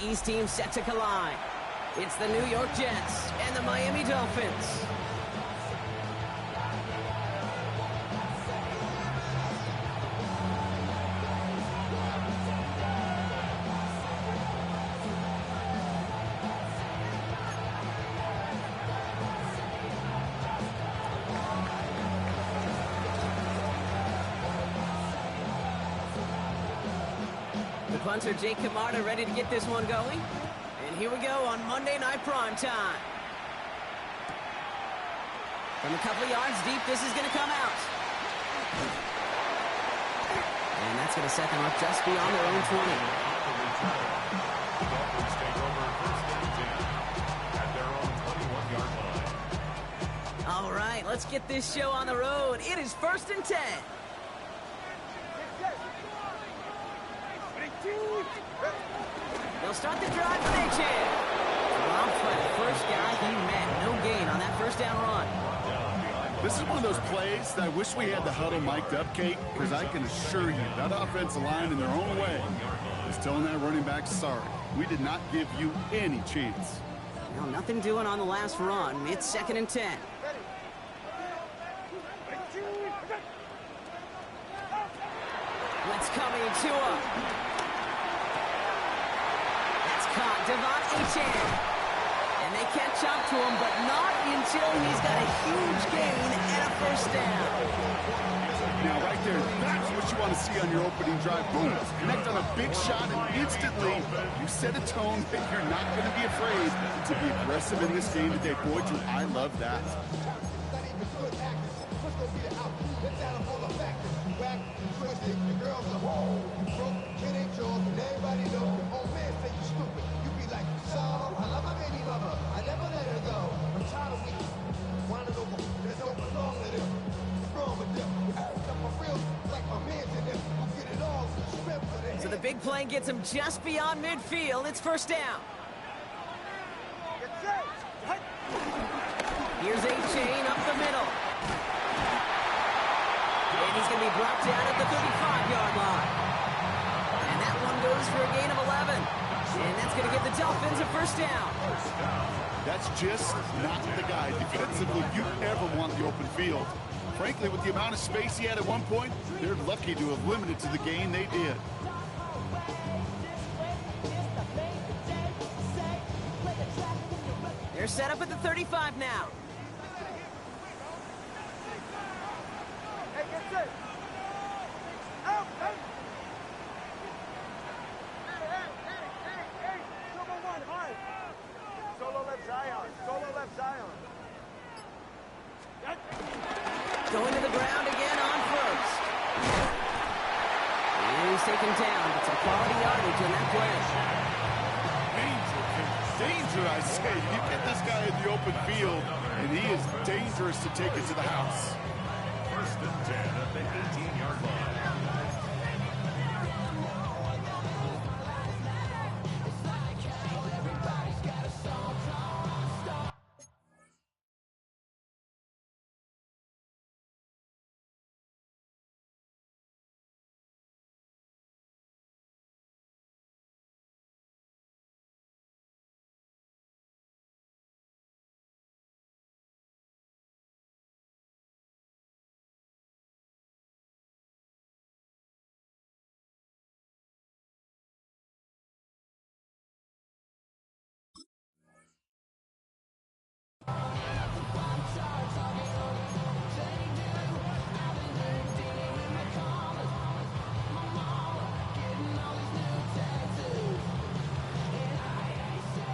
East team set to collide. It's the New York Jets and the Miami Dolphins. Punter Jake Camarda ready to get this one going. And here we go on Monday Night Prime Time. From a couple of yards deep, this is going to come out. And that's going to set them up just beyond their own 20. All right, let's get this show on the road. It is 1st and 10. They'll start the drive with Achane. Dropped by the first guy he met. No gain on that first down run. This is one of those plays that I wish we had the huddle mic'd up, Kate, because I can assure you that offensive line in their own way is telling that running back, sorry, we did not give you any chance. Well, nothing doing on the last run. It's 2nd and 10. Blitz coming to him. Caught Devon Achane. And they catch up to him, but not until he's got a huge gain and a first down. Now, right there, that's what you want to see on your opening drive. Boom, connect on a big shot, and instantly you set a tone that you're not going to be afraid to be aggressive in this game today. Boy, Drew, I love that. So the big play gets him just beyond midfield. It's first down. Here's Achane up the middle. And he's going to be brought down at the 35-yard line. And that one goes for a gain of 11. And that's going to give the Dolphins a first down. That's just not the guy defensively you ever want the open field. Frankly, with the amount of space he had at one point, they're lucky to have limited to the gain they did. They're set up at the 35 now. Going to the ground again on first. And he's taken down. It's a quality yardage in that play. Danger, I say. You get this guy in the open field, and he is dangerous to take it to the house. 1st and 10 at the 18-yard line.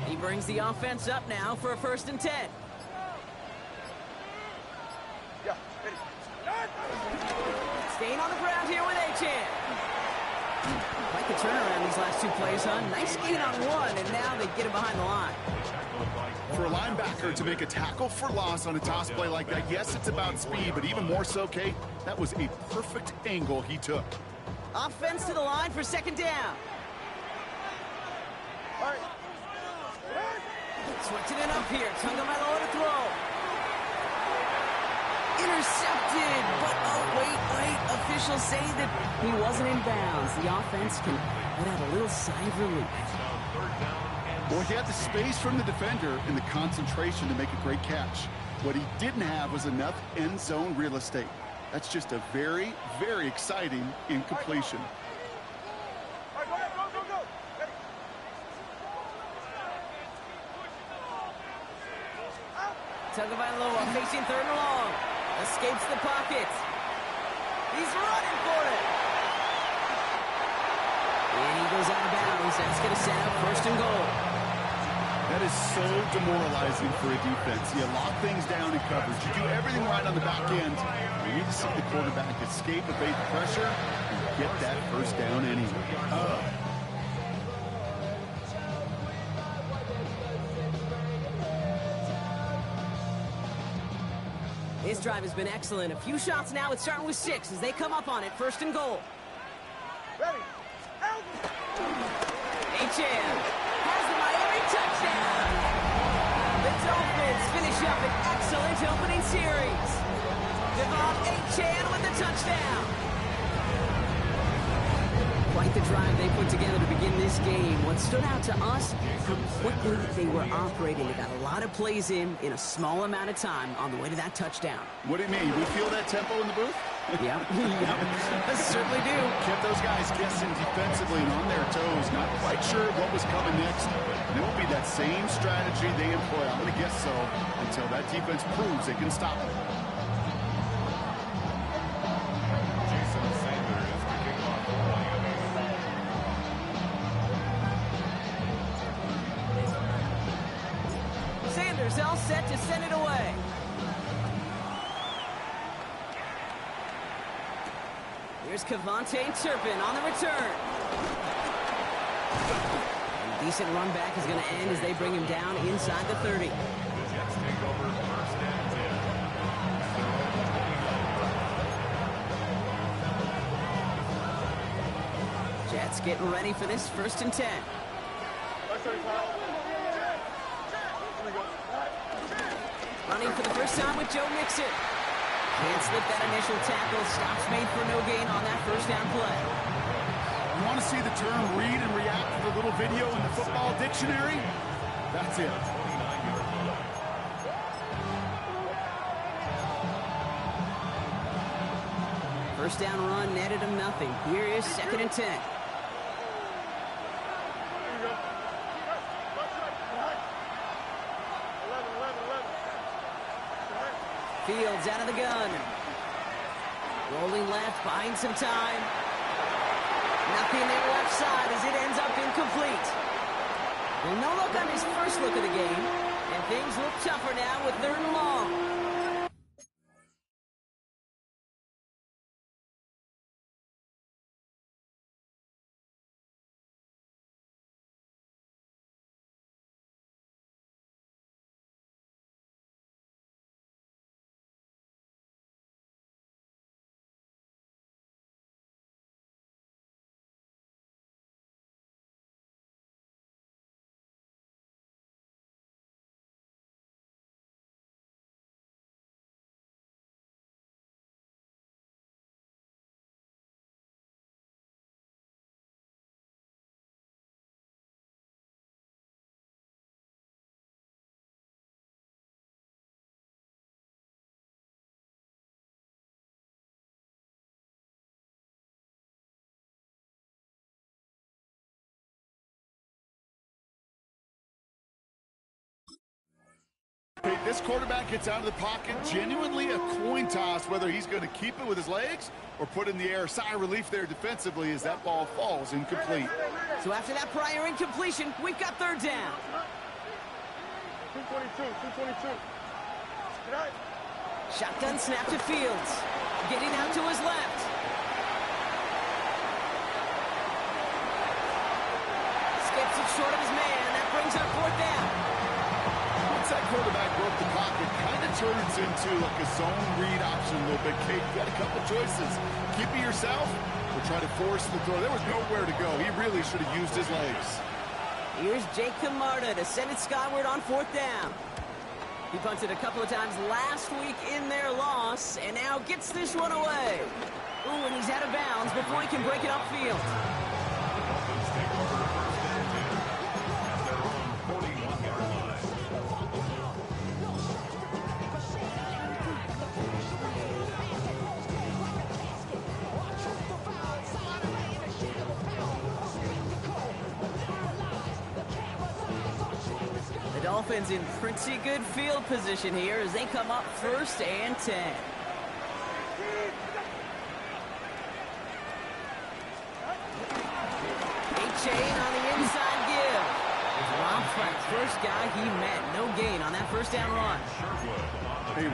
He brings the offense up now for a 1st and 10. Staying on the ground here with Achane. Quite the turnaround these last two plays, huh? Nice gain on one, and now they get it behind the line. For a linebacker to make a tackle for loss on a toss play like that, yes, it's about speed, but even more so, Kate, that was a perfect angle he took. Offense to the line for 2nd down. All right. Switching it up here. Tagovailoa to throw. Intercepted, but wait. Officials say that he wasn't in bounds. The offense can let out a little sigh of relief. Well, he had the space from the defender and the concentration to make a great catch. What he didn't have was enough end zone real estate. That's just a very, very exciting incompletion. Tagovailoa facing third and long. Escapes the pocket. He's running for it. And he goes out of bounds. That's going to set up first and goal. That is so demoralizing for a defense. You lock things down in coverage. You do everything right on the back end. You need to see the quarterback escape, evade the pressure, and get that first down anyway. This drive has been excellent. A few shots now. It's starting with 6 as they come up on it. First and goal. Ready. Achane has the Miami touchdown. The Dolphins finish up an excellent opening series. De'Von Achane with the touchdown. Quite the drive they put together to begin this game. What stood out to us, how quickly they were operating. They got a lot of plays in a small amount of time on the way to that touchdown. What do you mean? We feel that tempo in the booth? Yep. I certainly do. Kept those guys guessing defensively and on their toes, not quite sure what was coming next. And it will be that same strategy they employ, I'm going to guess so, until that defense proves they can stop it. Jason Sanders kicking off for Miami. Sanders all set to send it away. Here's Kevontae Turpin on the return. A decent run back is going to end as they bring him down inside the 30. The Jets take over first and 10. Jets getting ready for this first and 10. Running for the first time with Joe Mixon. Can't slip that initial tackle. Stops made for no gain on that first down play. You want to see the term read and react to the little video in the football dictionary? That's it. First down run netted him nothing. Here is second and 10. Fields out of the gun. Rolling left, buying some time. Nothing there left side as it ends up incomplete. Well, no look on his first look of the game. And things look tougher now with third and long. This quarterback gets out of the pocket, genuinely a coin toss whether he's going to keep it with his legs or put it in the air. Sigh of relief there defensively as that ball falls incomplete. So after that prior incompletion, we've got third down. 222. Shotgun snap to Fields. Getting out to his left. Skips it short of his man. That brings up fourth down. Once that quarterback broke the pocket, kind of turns into like a zone read option a little bit. Kate, you got a couple choices. Keep it yourself or try to force the throw. There was nowhere to go. He really should have used his legs. Here's Jake Camarda to send it skyward on fourth down. He punted a couple of times last week in their loss, and now gets this one away. Ooh, and he's out of bounds before he can break it upfield. Dolphins in pretty good field position here as they come up 1st and 10. A-Chain on the inside give. Dropped by the first guy he met. No gain on that first down run. Hey,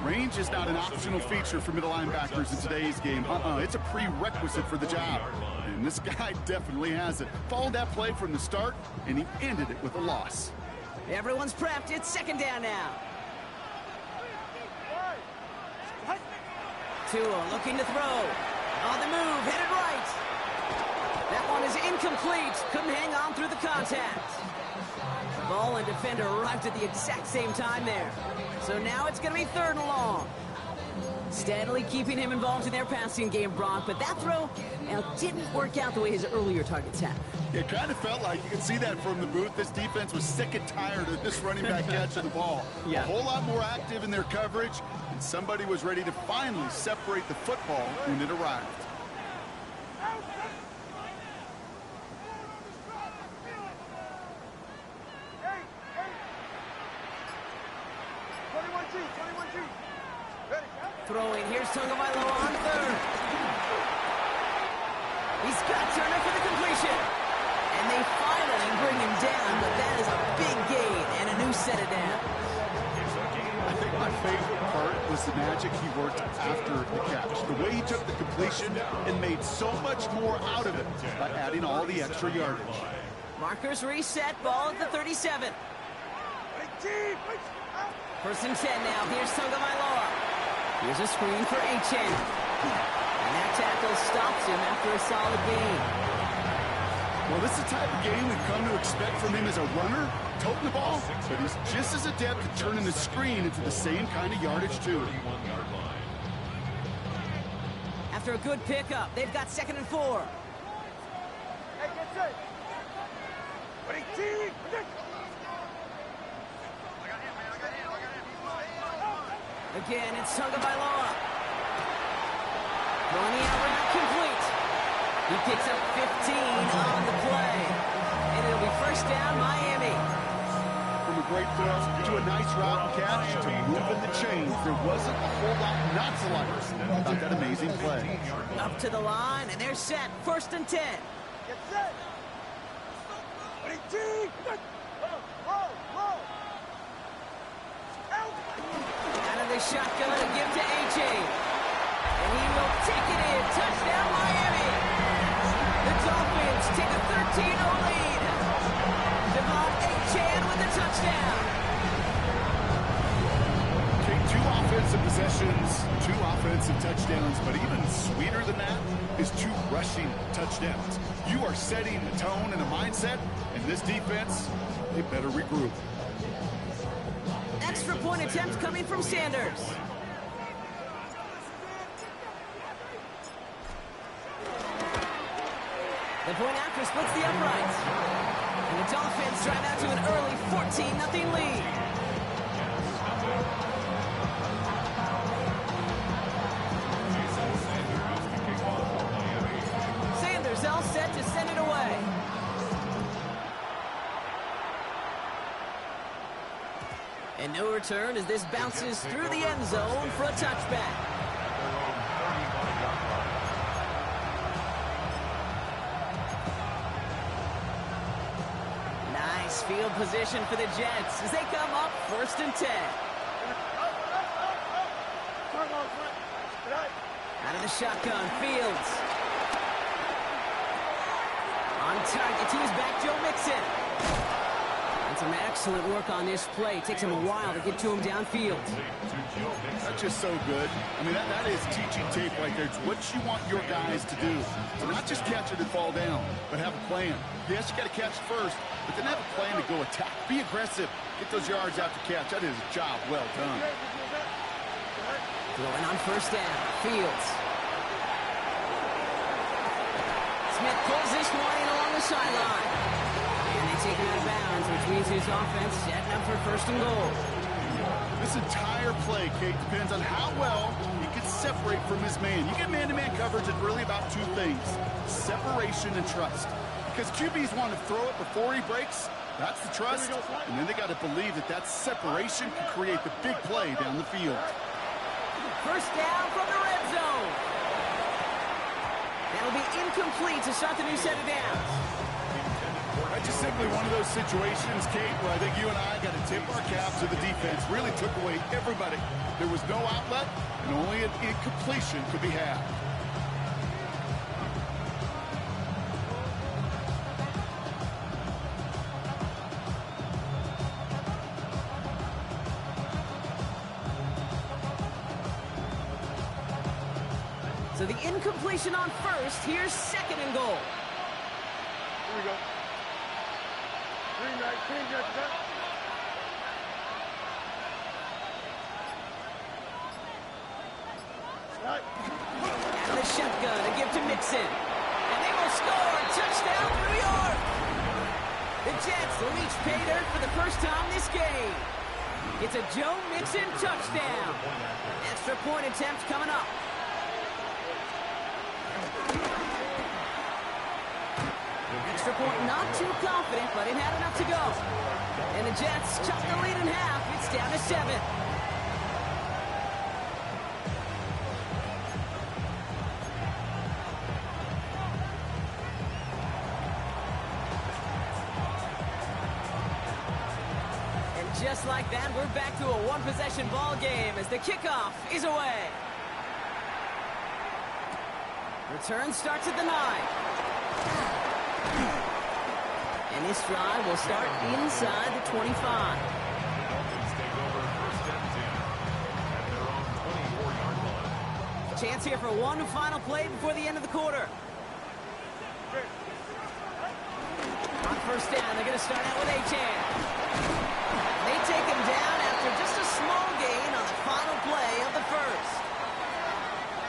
range is not an optional feature for middle linebackers in today's game. It's a prerequisite for the job. And this guy definitely has it. Followed that play from the start, and he ended it with a loss. Everyone's prepped. It's 2nd down now. Tua looking to throw. On the move, headed right. That one is incomplete. Couldn't hang on through the contact. Ball and defender arrived at the exact same time there. So now it's going to be 3rd and long. Steadily keeping him involved in their passing game, Brock, but that throw didn't work out the way his earlier targets have. It kind of felt like, you could see that from the booth, this defense was sick and tired of this running back catching the ball. Yeah. A whole lot more active in their coverage, and somebody was ready to finally separate the football when it arrived. Throwing, here's Tagovailoa on 3rd. He's got Turner for the completion. And they finally bring him down, but that is a big gain and a new set of downs. I think my favorite part was the magic he worked after the catch. The way he took the completion and made so much more out of it by adding all the extra yardage. Markers reset, ball at the 37. 1st and 10 now. Here's Tagovailoa. Here's a screen for A-Chain. And that tackle stops him after a solid gain. Well, this is the type of game we've come to expect from him as a runner, toting the ball, but he's just as adept at turning the screen into the same kind of yardage, too. After a good pickup, they've got 2nd and 4. Hey, get set. Again, it's Tagovailoa. Throwing the out route complete. He picks up 15 on the play. And it'll be 1st down, Miami. From a great throw to a nice route and catch to moving the chains, there wasn't a whole lot not to like about that amazing play. Up to the line, and they're set. 1st and 10. Get set. Out of the shotgun to give to A-Chain. And he will take it in. Touchdown, Miami. The Dolphins take a 13-0 lead. Devon A-Chain with the touchdown. Okay, 2 offensive possessions, 2 offensive touchdowns, but even sweeter than that is 2 rushing touchdowns. You are setting the tone and the mindset, and this defense, they better regroup. Extra point attempt coming from Sanders. The point after splits the uprights. And the Dolphins drive out to an early 14-0 lead. Sanders all set to send it away. And no return as this bounces through the end zone for a touchback. Nice field position for the Jets as they come up 1st and 10. Out of the shotgun, Fields. On target, he's back, Joe Mixon. And some excellent work on this play. It takes him a while to get to him downfield. That's just so good. I mean, that is teaching tape right there. It's what you want your guys to do. So not just catch it and fall down, but have a plan. Yes, you got to catch first, but then have a plan to go attack. Be aggressive. Get those yards after catch. That is a job well done. Throwing on 1st down. Fields. Smith pulls this one in along the sideline. And they take him out of bounds, which means his offense setting up for 1st and goal. This entire play, Kate, depends on how well he can separate from his man. You get man-to-man coverage, it's really about 2 things: separation and trust. Because QBs want to throw it before he breaks, That's the trust, and then they got to believe that that separation can create the big play down the field. First down from the red zone. That'll be incomplete to start the new set of downs. That's just simply one of those situations, Kate, where I think you and I got to tip our cap to the defense. Really took away everybody. There was no outlet, and only an incompletion could be had. So the incompletion on first. Here's second and goal. Here we go. 3-19, get set. Right. And the shotgun to give to Mixon. And they will score. Touchdown, New York. The Jets will reach pay dirt for the first time this game. It's a Joe Mixon touchdown. Extra point attempt coming up. Extra point not too confident, but it had enough to go. And the Jets cut the lead in half. It's down to 7. And just like that, we're back to a one-possession ball game as the kickoff is away. Return starts at the 9. And this drive will start inside the 25. Dolphins take over first and 10 at their own 24-yard line. Chance here for one final play before the end of the quarter. On first down, they're going to start out with Achane. They take him down after just a small gain on the final play of the first.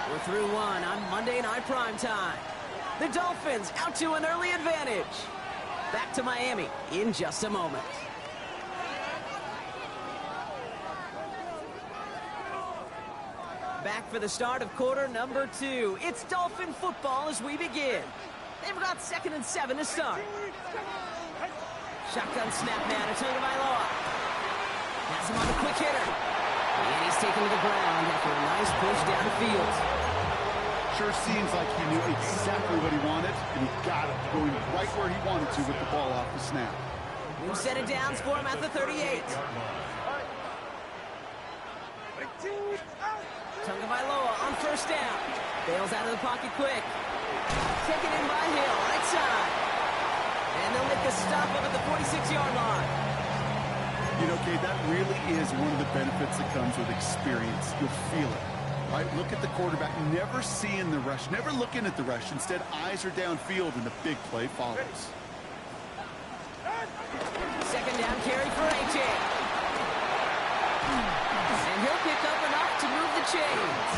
We're through one on Monday Night Primetime. The Dolphins out to an early advantage. Back to Miami in just a moment. Back for the start of quarter number 2. It's Dolphin football as we begin. They've got 2nd and 7 to start. Shotgun snap now to Tagovailoa. Has him on the quick hitter. And he's taken to the ground after a nice push downfield. Sure seems like he knew exactly what he wanted, and he got it, going right where he wanted to with the ball off the snap. New set of downs for him at the 38. Tagovailoa on first down. Bails out of the pocket quick. Taken in by Hill, right side. And they'll make the stop up at the 46-yard line. You know, Kate, that really is one of the benefits that comes with experience. You'll feel it. Right, look at the quarterback, never seeing the rush, never looking at the rush. Instead, eyes are downfield, and the big play follows. Second down carry for AJ. And he'll pick up enough to move the chains.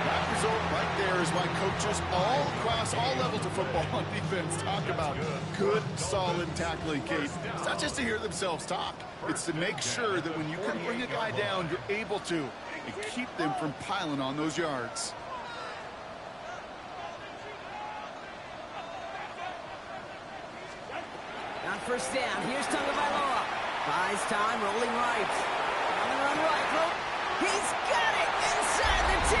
That result right there is why coaches all across all levels of football on defense talk about good, solid tackling, Kate. It's not just to hear themselves talk. It's to make sure that when you can bring a guy down, you're able to, and keep them from piling on those yards. On first down, here's Tagovailoa. Buys time, rolling right. On the run right, he's got it inside the 10.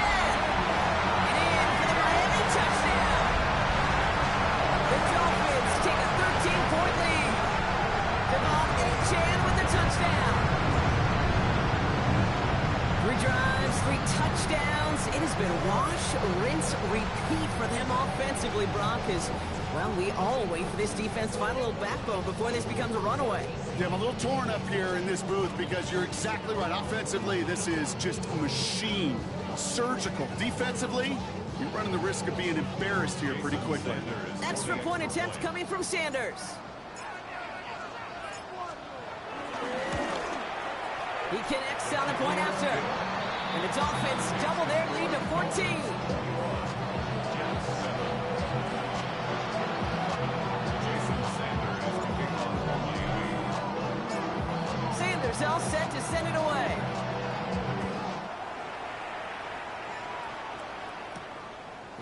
And in for the Miami touchdown. The Dolphins take a 13-point lead. Devon Achane with the touchdown. 3 drives, 3 touchdowns. It has been wash, rinse, repeat for them offensively, Brock, as, well, we all wait for this defense to find a little backbone before this becomes a runaway. Yeah, I'm a little torn up here in this booth because you're exactly right. Offensively, this is just a machine. Surgical. Defensively, you're running the risk of being embarrassed here pretty quickly. Extra point attempt coming from Sanders. He connects on the point after. And the Dolphins double their lead to 14. Sanders all set to send it away.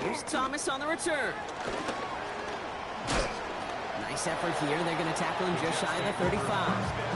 Here's Thomas on the return. Nice effort here. They're going to tackle him just shy of the 35.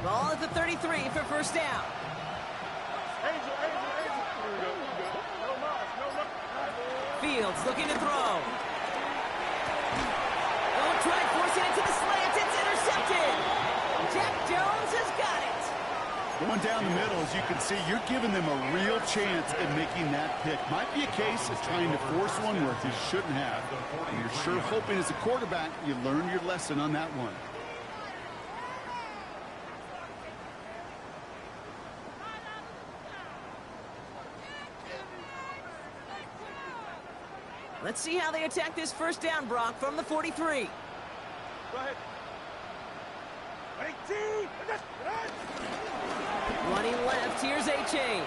Ball at the 33 for first down. Angel. Here we go. No loss. Fields looking to throw. Oh, try forcing it to the slant. It's intercepted. Jack Jones has got it. Going down the middle, as you can see, you're giving them a real chance at making that pick. Might be a case of trying to force one where you shouldn't have. And you're sure hoping as a quarterback you learn your lesson on that one. Let's see how they attack this first down, Brock, from the 43. Go ahead. 18. Running left, here's A-Chain.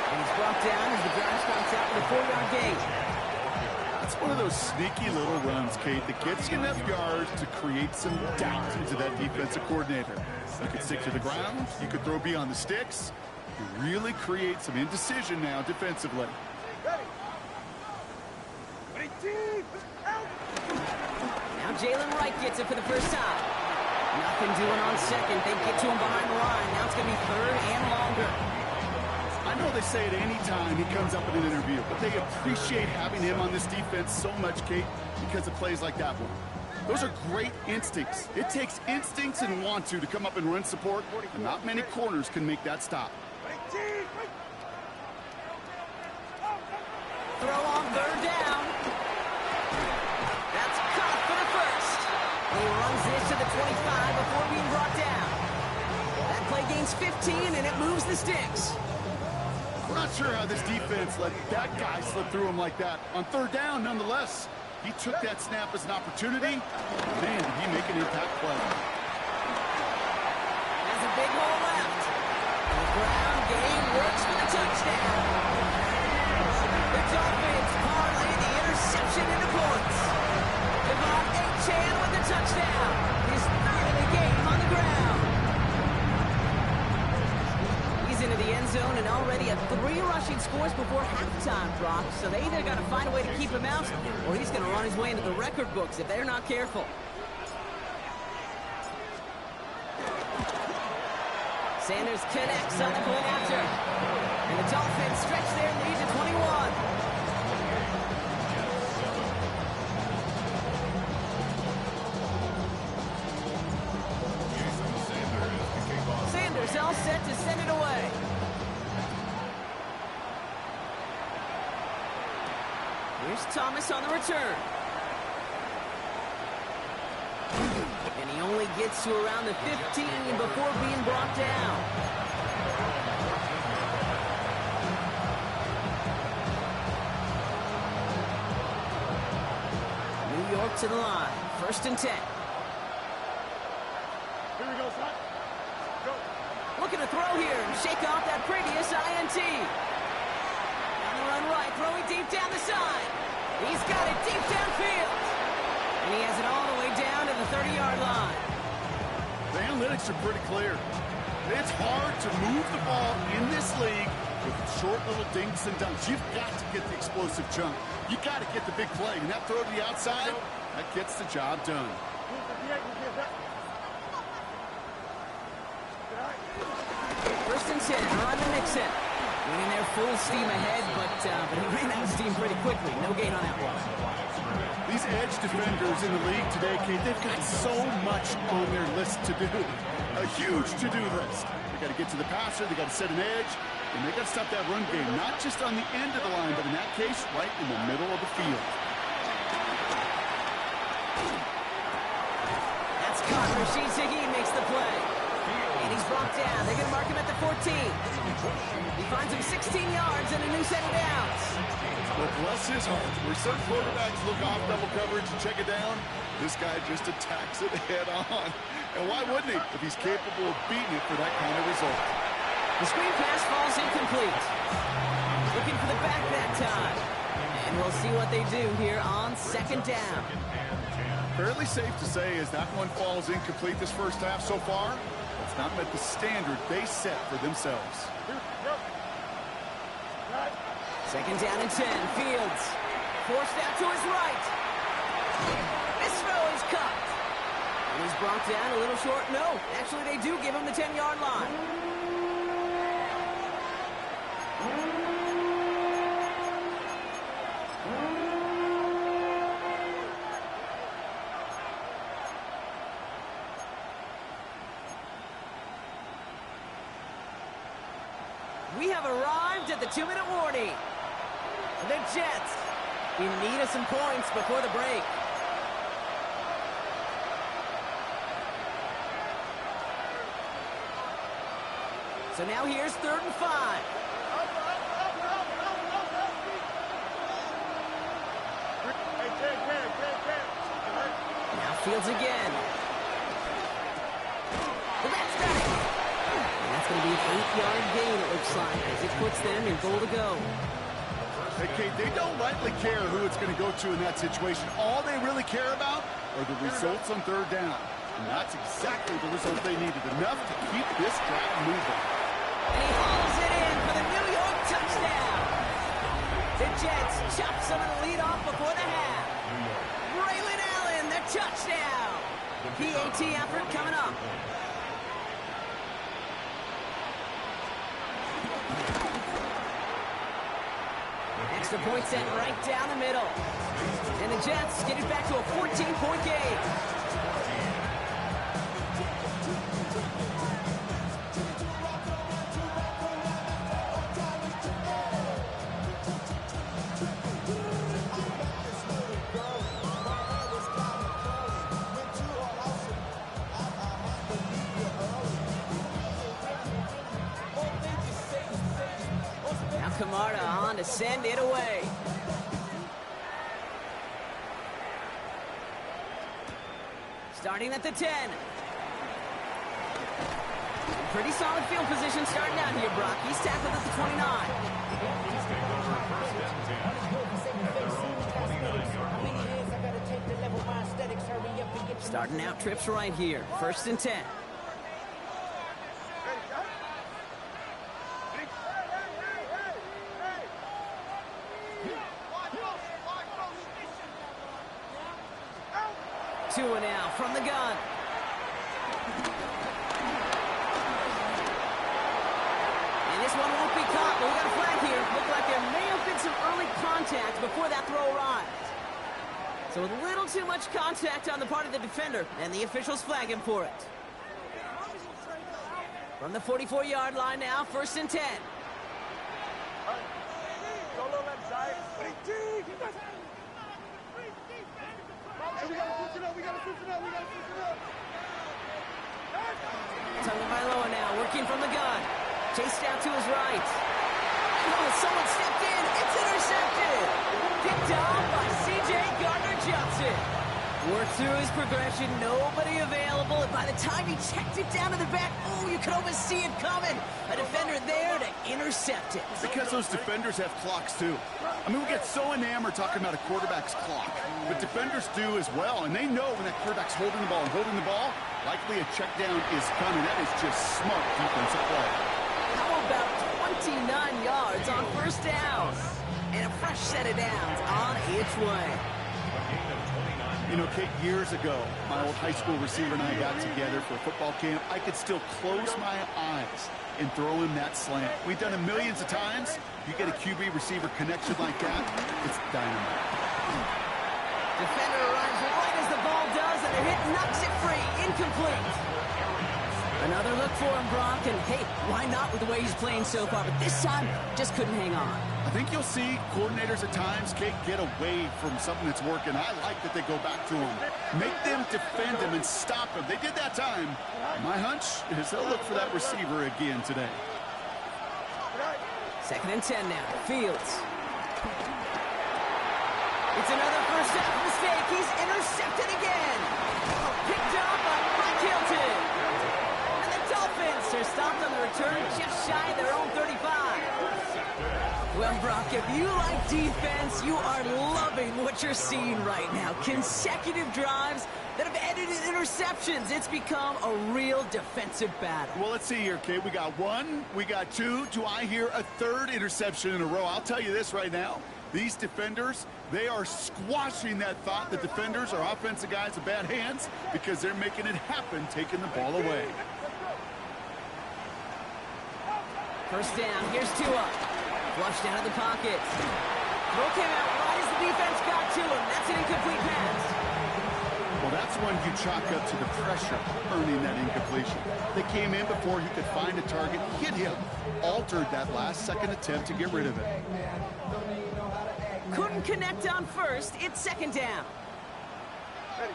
And he's brought down as the drive starts out with a 4-yard gain. That's one of those sneaky little runs, Kate, that gets you enough yards to create some doubt into that defensive coordinator. You could stick to the ground, you could throw beyond the sticks. You really create some indecision now defensively. Now Jalen Wright gets it for the first time. Nothing doing on second. They get to him behind the line. Now it's going to be third and longer. I know they say it any time he comes up in an interview, but they appreciate having him on this defense so much, Kate, because of plays like that one. Those are great instincts. It takes instincts and want to come up and run support, and not many corners can make that stop. Throw on third down. That's caught for the first. He runs this to the 25 before being brought down. That play gains 15, and it moves the sticks. We're not sure how this defense let that guy slip through him like that. On third down, nonetheless, he took that snap as an opportunity. Man, did he make an impact play. Has a big hole left. The ground game works for the touchdown. The Dolphins parlay the interception into points. Devon A-Chan with the touchdown. His third of the game on the ground. He's into the end zone and already at 3 rushing scores before halftime, Brock. So they either got to find a way to keep him out, or he's going to run his way into the record books if they're not careful. Sanders connects on the point after. And the Dolphins stretch their lead to 21. Sanders all set to send it away. Here's Thomas on the return. And he only gets to around the 15 before being brought down. New York to the line. First and 10. Here we go, son. Go. Looking to throw here and shake off that previous INT. On the run right, throwing deep down the side. He's got it deep downfield. And he has it all the way down to the 30-yard line. The analytics are pretty clear. It's hard to move the ball in this league with short little dinks and dunks. You've got to get the explosive chunk. You got to get the big play. And that throw to the outside, that gets the job done. First and 10, on the Mixon. Winning there full steam ahead, but he ran out of steam pretty quickly. No gain on that one. These edge defenders in the league today, Kate, they've got so much on their list to do. A huge to-do list. They got to get to the passer, they got to set an edge, and they got to stop that run game, not just on the end of the line, but in that case, right in the middle of the field. That's caught. Rashid Shaheed makes the play. And he's brought down. They're going to mark him at the 14. He finds him 16 yards and a new set of downs. Well, bless his heart. Where some quarterbacks look off double coverage and check it down, this guy just attacks it head on. And why wouldn't he if he's capable of beating it for that kind of result? The screen pass falls incomplete. Looking for the back that time. And we'll see what they do here on second down. Fairly safe to say as that one falls incomplete this first half so far, it's not met the standard they set for themselves. Second down and 10. Fields forced out to his right. This throw is cut. And he's brought down a little short. No, actually they do give him the 10-yard line. We have arrived at the 2-minute warning. The Jets in need of some points before the break. So now here's 3rd and 5. Now Fields again. Well, that's got it. And that's going to be an 8-yard gain, it looks like, as it puts them in goal to go. Hey, Kate, they don't lightly care who it's going to go to in that situation. All they really care about are the results on 3rd down. And that's exactly the result they needed, enough to keep this drive moving. And he hauls it in for the New York touchdown. The Jets chop some of the lead off before the half. Braylon Allen, the touchdown. PAT effort coming up. Extra point set right down the middle. And the Jets get it back to a 14-point game. Camarda on to send it away. Starting at the 10. Pretty solid field position starting out here, Brock. He's tackled at the 29. Starting out trips right here. 1st and 10. Two and out from the gun. And this one won't be caught, but we got a flag here. Looked like there may have been some early contact before that throw arrived. So a little too much contact on the part of the defender, and the officials flag him for it. From the 44-yard line now, 1st and 10. Tagovailoa now working from the gun. Chased out to his right. Oh, someone stepped in. It's intercepted. Picked off by C.J. Gardner-Johnson. Worked through his progression. Nobody available. And by the time he checked it down to the back, oh, you could almost see it coming. A defender there to intercept it. Because those defenders have clocks, too. I mean, we get so enamored talking about a quarterback's clock. But defenders do as well. And they know when that quarterback's holding the ball and holding the ball, likely a check down is coming. That is just smart defensive play. How about 29 yards on 1st down? And a fresh set of downs on its way. You know, Kate, years ago, my old high school receiver and I got together for a football camp. I could still close my eyes and throw him that slant. We've done it millions of times. You get a QB receiver connection like that, it's dynamite. Defender arrives right as the ball does, and the hit knocks it free. Incomplete. Another look for him, Brock, and hey, why not with the way he's playing so far? But this time, just couldn't hang on. I think you'll see coordinators at times, Kate, get away from something that's working. I like that they go back to him. Make them defend him and stop him. They did that time. My hunch is they'll look for that receiver again today. 2nd and 10 now. Fields. It's another first half mistake. He's intercepted again. Picked up by Mike Hilton. And the Dolphins are stopped on the return just shy of their own 35. Well, Brock, if you like defense, you are loving what you're seeing right now. Consecutive drives that have ended in interceptions. It's become a real defensive battle. Well, let's see here, Kate. We got 1, we got 2. Do I hear a 3rd interception in a row? I'll tell you this right now. These defenders, they are squashing that thought that defenders are offensive guys with bad hands because they're making it happen, taking the ball away. First down. Here's Tua. Flushed out of the pocket. Throw came out right as the defense got to him. That's an incomplete pass. Well, that's when you chalk up to the pressure earning that incompletion. They came in before he could find a target, hit him, altered that last-second attempt to get rid of it. Couldn't connect on first. It's 2nd down. Ready.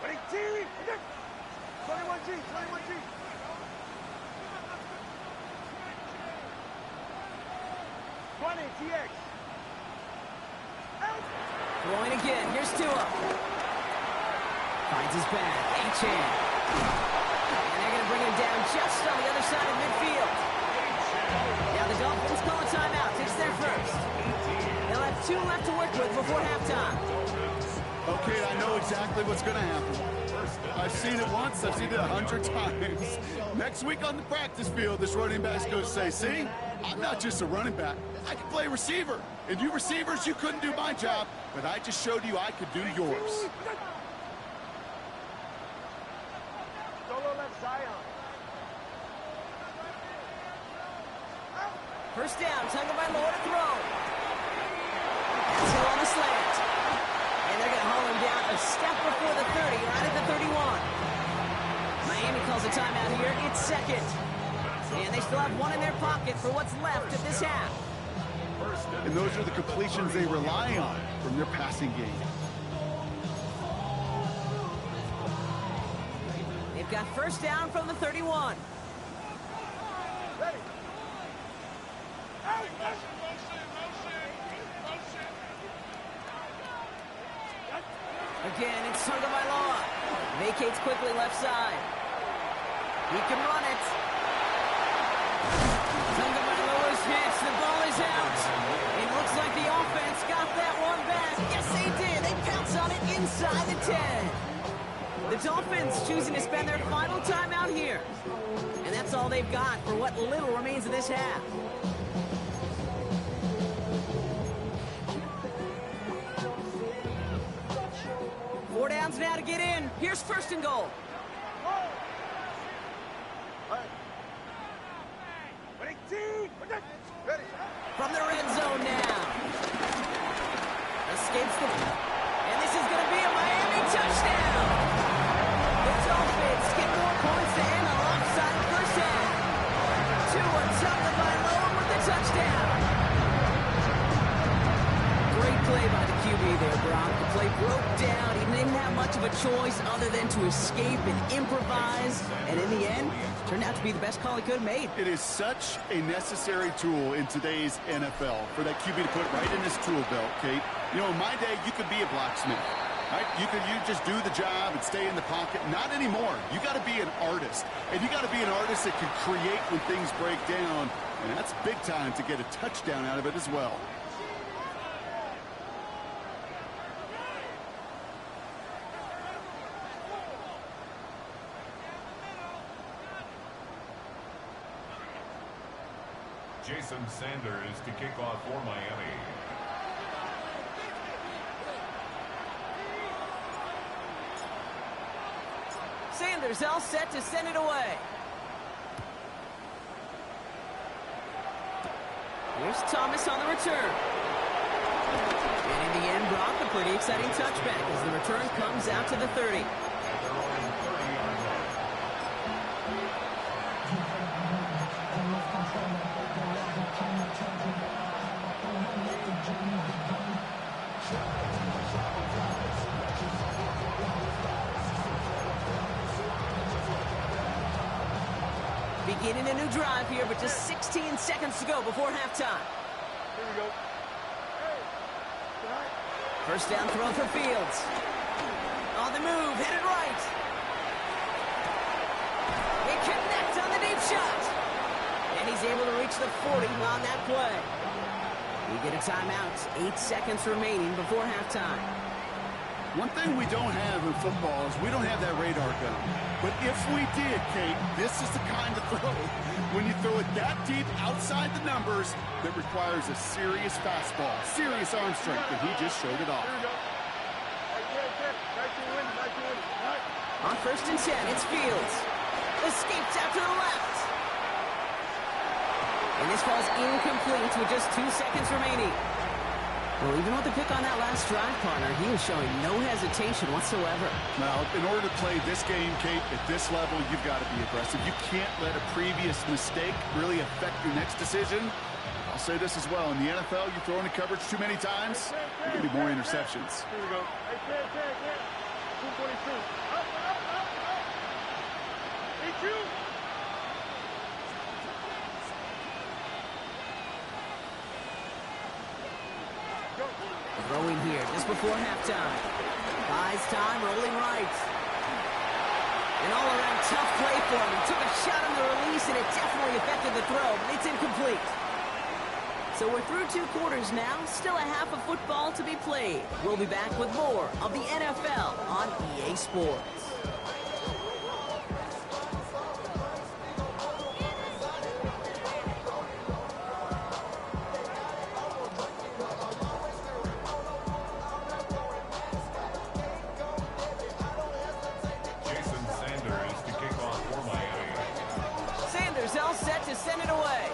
Ready, T. 21G, 21G. TX. Throwing again. Here's Tua. Finds his back. Achane. And they're going to bring him down just on the other side of midfield. Now the Dolphins call a timeout. It's their first. They'll have 2 left to work with before halftime. Okay, I know exactly what's going to happen. I've seen it once. I've seen it 100 times. Next week on the practice field, this running back's going to say, see, I'm not just a running back. I can play receiver. And you receivers, you couldn't do my job, but I just showed you I could do yours. Solo left Zion. First down. Tuggled by Moore to throw. That's Hill on the slant. And they're going to haul him down a step before the 30, right at the 31. Miami calls a timeout here. It's 2nd. And they still have 1 in their pocket for what's left of this half. And those are the completions they rely on from their passing game. They've got first down from the 31. Ready. Again, it's Tagovailoa. Vacates quickly left side. He can run it. Tagovailoa's hits. The ball is out. It looks like the offense got that one back. Yes, they did. They pounce on it inside the 10. The Dolphins choosing to spend their final timeout here. And that's all they've got for what little remains of this half. Four downs now to get in. Here's 1st and goal. Ready, T. Ready. From the red zone now. Escapes the... And this is going to be a Miami touchdown. The Dolphins get more points to end a lopsided first half. Tua Tagovailoa with the touchdown. Great play by the QB there, Brock. The play broke down. He didn't have much of a choice other than to escape and improvise. And in the end, turned out to be the best call he could have made. It is such a necessary tool in today's NFL for that QB to put right in his tool belt, Kate. You know, in my day, you could be a blacksmith, right? You just do the job and stay in the pocket. Not anymore. You got to be an artist. And you got to be an artist that can create when things break down. And that's big time to get a touchdown out of it as well. Jason Sanders to kick off for Miami. Sanders all set to send it away. Here's Thomas on the return. And in the end, Brock, a pretty exciting touchback as the return comes out to the 30. Beginning a new drive here, but just 16 seconds to go before halftime. Here we go. Hey. Tonight. First down throw for Fields. On the move, headed right. They connect on the deep shot. And he's able to reach the 40 on that play. We get a timeout. 8 seconds remaining before halftime. One thing we don't have in football is we don't have that radar gun. But if we did, Kate, this is the kind of throw, when you throw it that deep outside the numbers, that requires a serious fastball, serious arm strength, and he just showed it off. Here we go. Back to win. Right. On first and 10, it's Fields. Escapes out to the left. And this falls incomplete with just 2 seconds remaining. Well, even with the pick on that last drive, partner, he was showing no hesitation whatsoever. Now, in order to play this game, Kate, at this level, you've got to be aggressive. You can't let a previous mistake really affect your next decision. I'll say this as well. In the NFL, you throw into coverage too many times, there can be more interceptions. Here we go. Hey, 10. 222. Up. EQ. Throwing here just before halftime. Buys time, rolling right. An all-around tough play for him. He took a shot on the release, and it definitely affected the throw, but it's incomplete. So we're through 2 quarters now. Still a half of football to be played. We'll be back with more of the NFL on EA Sports. Jason Sanders to kick off for Miami. Sanders all set to send it away.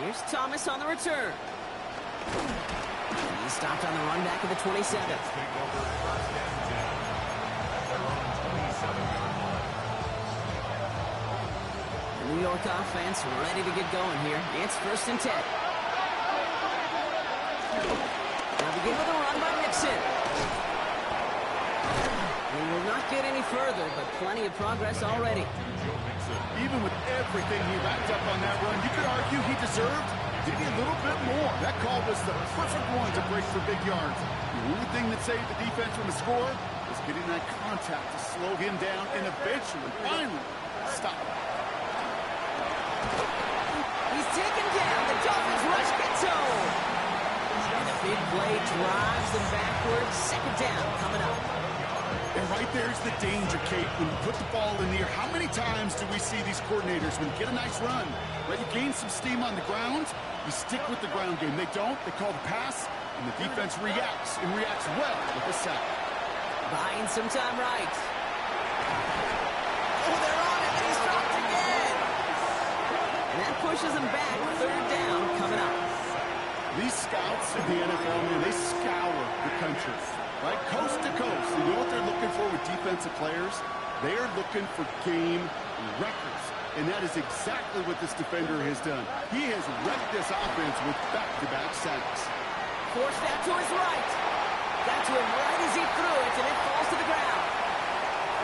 Here's Thomas on the return. He's stopped on the run back at the 27. Take over first and 10 at their own 27-yard line. The New York offense ready to get going here. It's first and 10. Now begin with a run by Mixon. He will not get any further, but plenty of progress already. Joe Mixon. Even with everything he racked up on that run, you could argue he deserved maybe a little bit more. That call was the perfect one to break for big yards. The only thing that saved the defense from a score was getting that contact to slow him down and eventually, finally, stop him. He's taken down. The Dolphins rush gets home. And the big play drives them backwards. Second down coming up. And right there's the danger, Kate. When you put the ball in the air, how many times do we see these coordinators, when you get a nice run, right, you gain some steam on the ground, you stick with the ground game. They don't. They call the pass, and the defense reacts, and reacts well with the sack. Buying some time right. Oh, they're on it, and he's dropped again. And that pushes him back. Third down coming up. These scouts in the NFL, man, they scour the country, right, coast to coast. You know what they're looking for with defensive players? They are looking for game records. And that is exactly what this defender has done. He has wrecked this offense with back-to-back sacks. Forced out to his right. Got to him right as he threw it, and it falls to the ground.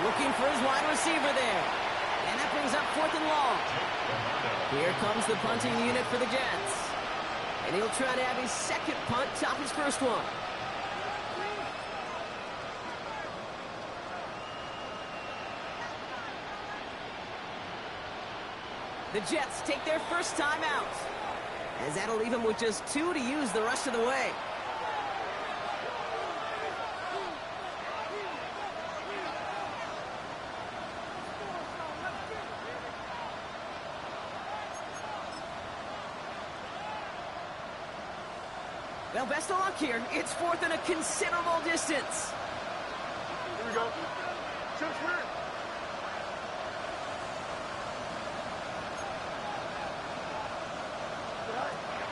Looking for his wide receiver there. And that brings up 4th and long. Here comes the punting unit for the Jets. And he'll try to have his second punt top his first one. The Jets take their first time out, as that'll leave them with just 2 to use the rest of the way. Well, best of luck here. It's 4th and a considerable distance. Here we go. Chip Swear.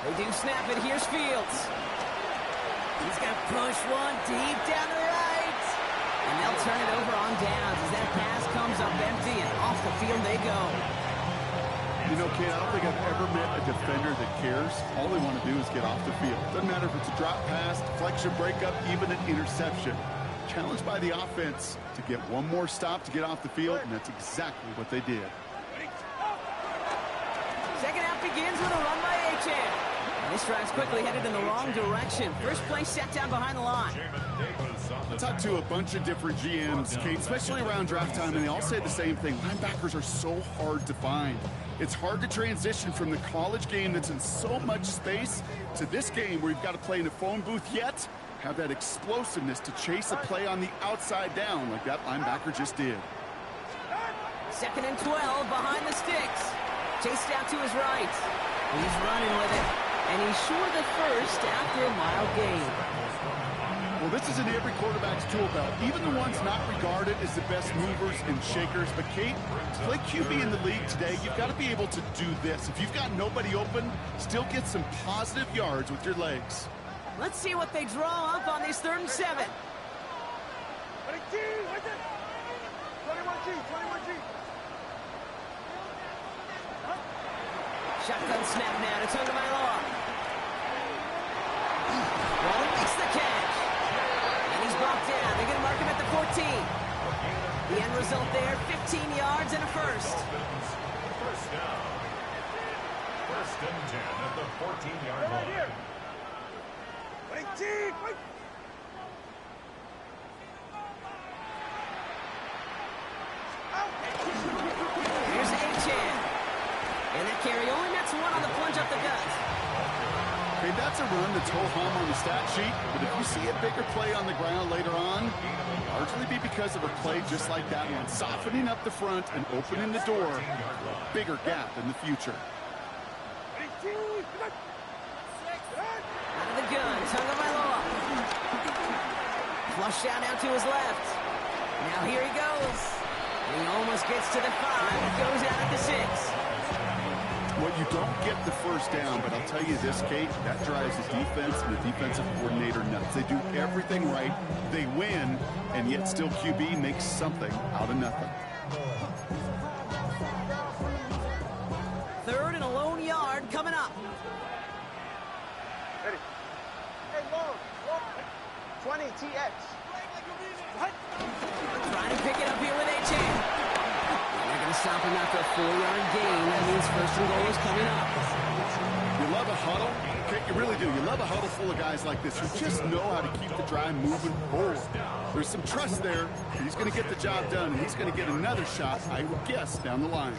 They do snap it. Here's Fields. He's got to push one deep down the right. And they'll turn it over on downs as that pass comes up empty, and off the field they go. You know, Kate, I don't think I've ever met a defender that cares. All they want to do is get off the field. Doesn't matter if it's a drop pass, deflection, breakup, even an interception. challenged by the offense to get one more stop to get off the field, and that's exactly what they did. Second half begins with a run by Achane. And this drive's quickly headed in the wrong direction. First play set down behind the line. I talked to a bunch of different GMs, Kate, especially around draft time, and they all say the same thing. Linebackers are so hard to find. It's hard to transition from the college game that's in so much space to this game where you've got to play in a phone booth, yet have that explosiveness to chase a play on the outside down like that linebacker just did. Second and 12 behind the sticks. Chased out to his right. He's running with it. And he's short the first after a mile gain. Well, this is in every quarterback's tool belt, even the ones not regarded as the best movers and shakers. But, Kate, to play QB in the league today, you've got to be able to do this. If you've got nobody open, still get some positive yards with your legs. Let's see what they draw up on this 3rd and 7. 21G. Shotgun snap now to Tagovailoa. Waller makes the catch. And he's brought down. They're going to mark him at the 14. The end result there, 15 yards and a first. First down. First and 10 at the 14-yard line. Here's Achane. And that carry only nets one on the plunge up the gut. Okay, that's a run that's ho-hum on the stat sheet, but if you see a bigger play on the ground later on, it'll largely be because of a play just like that one, softening up the front and opening the door for a bigger gap in the future. Out of the gun, Tagovailoa. Flush out now to his left. Now here he goes. And he almost gets to the 5. He goes out at the 6. Well, you don't get the first down, but I'll tell you this, Kate, that drives the defense and the defensive coordinator nuts. They do everything right, they win, and yet still QB makes something out of nothing. 3rd and a lone yard coming up. Ready. Hey, long. 20 TX. Trying to pick it up here with Achane. They're going to stop him after a 4-yard gain. That means 1st and goal is coming up. You love a huddle? Okay, you really do. You love a huddle full of guys like this who just know how to keep the drive moving forward. There's some trust there. He's going to get the job done, and he's going to get another shot, I would guess, down the line.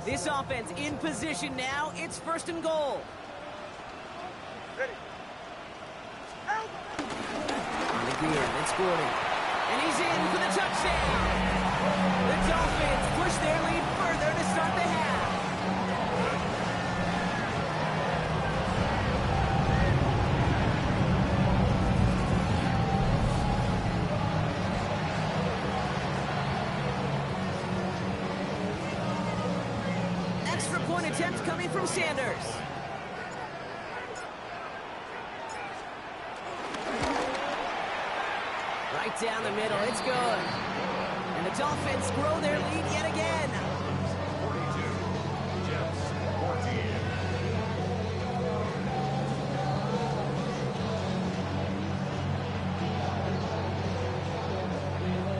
This offense in position now. It's 1st and goal. Ready. McGeer, it's Gordon. And he's in for the touchdown. The Dolphins push their lead further to start the half. Extra point attempt coming from Sanders. Right down the middle, it's good. And the Dolphins grow their lead yet again. 42, Jets 14.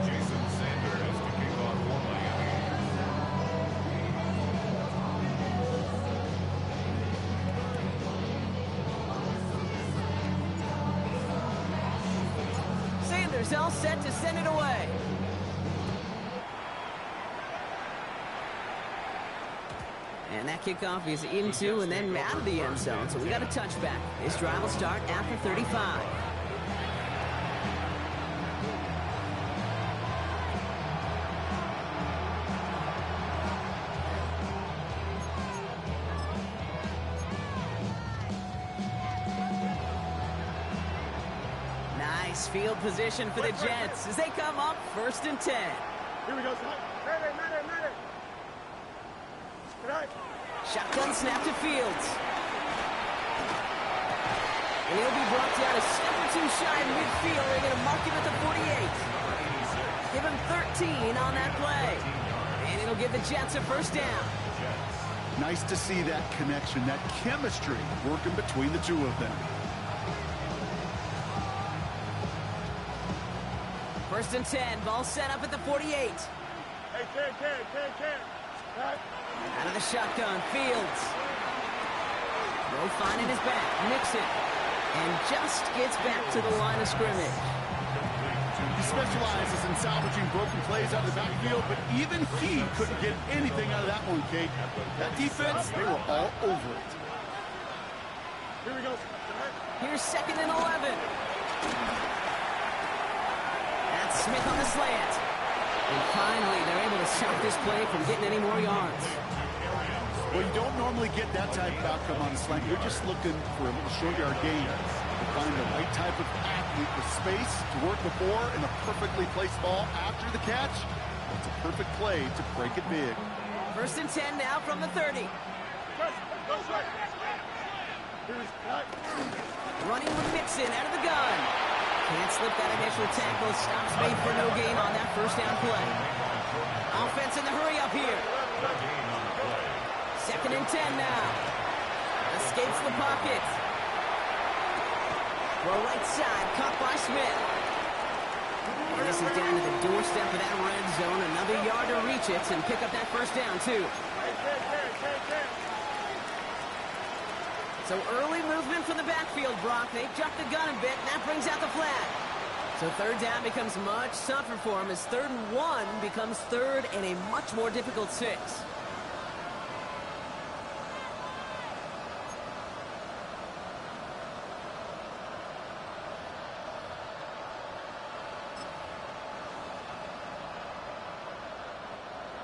Jason Sanders to kick off for Miami. Sanders all set to send it away. And that kickoff is into and then out of the end zone. So we got a touchback. This drive will start after 35. Nice field position for the Jets as they come up 1st and 10. Here we go, son. Ready. Good night. Shotgun snap to Fields. And he'll be brought down a step or two shy of midfield. They're going to mark him at the 48. Give him 13 on that play. And it'll give the Jets a 1st down. Nice to see that connection, that chemistry working between the two of them. First and 10, ball set up at the 48. Hey, Ken. Right. Out of the shotgun, Fields. Throw finding his back, Mixon. And just gets back to the line of scrimmage. He specializes in salvaging broken plays out of the backfield, but even he couldn't get anything out of that one, Kate. That defense, they were all over it. Here we go. Here's second and 11. That's Smith on the slant. And finally, they're able to stop this play from getting any more yards. Well, you don't normally get that type of outcome on a slant. You're just looking for a little short yard gain. To find the right type of athlete with space to work before and a perfectly placed ball after the catch. It's a perfect play to break it big. First and 10 now from the 30. Running with Mixon out of the gun. Can't slip that initial tackle. Stops made for no gain on that first down play. Offense in the hurry up here. Second and 10 now. Escapes the pocket. Throw right side, caught by Smith. And this is down to the doorstep of that red zone. Another yard to reach it and pick up that first down, too. So early movement from the backfield, Brock. They jumped the gun a bit, and that brings out the flag. So third down becomes much tougher for him as 3rd and 1 becomes 3rd and a much more difficult 6.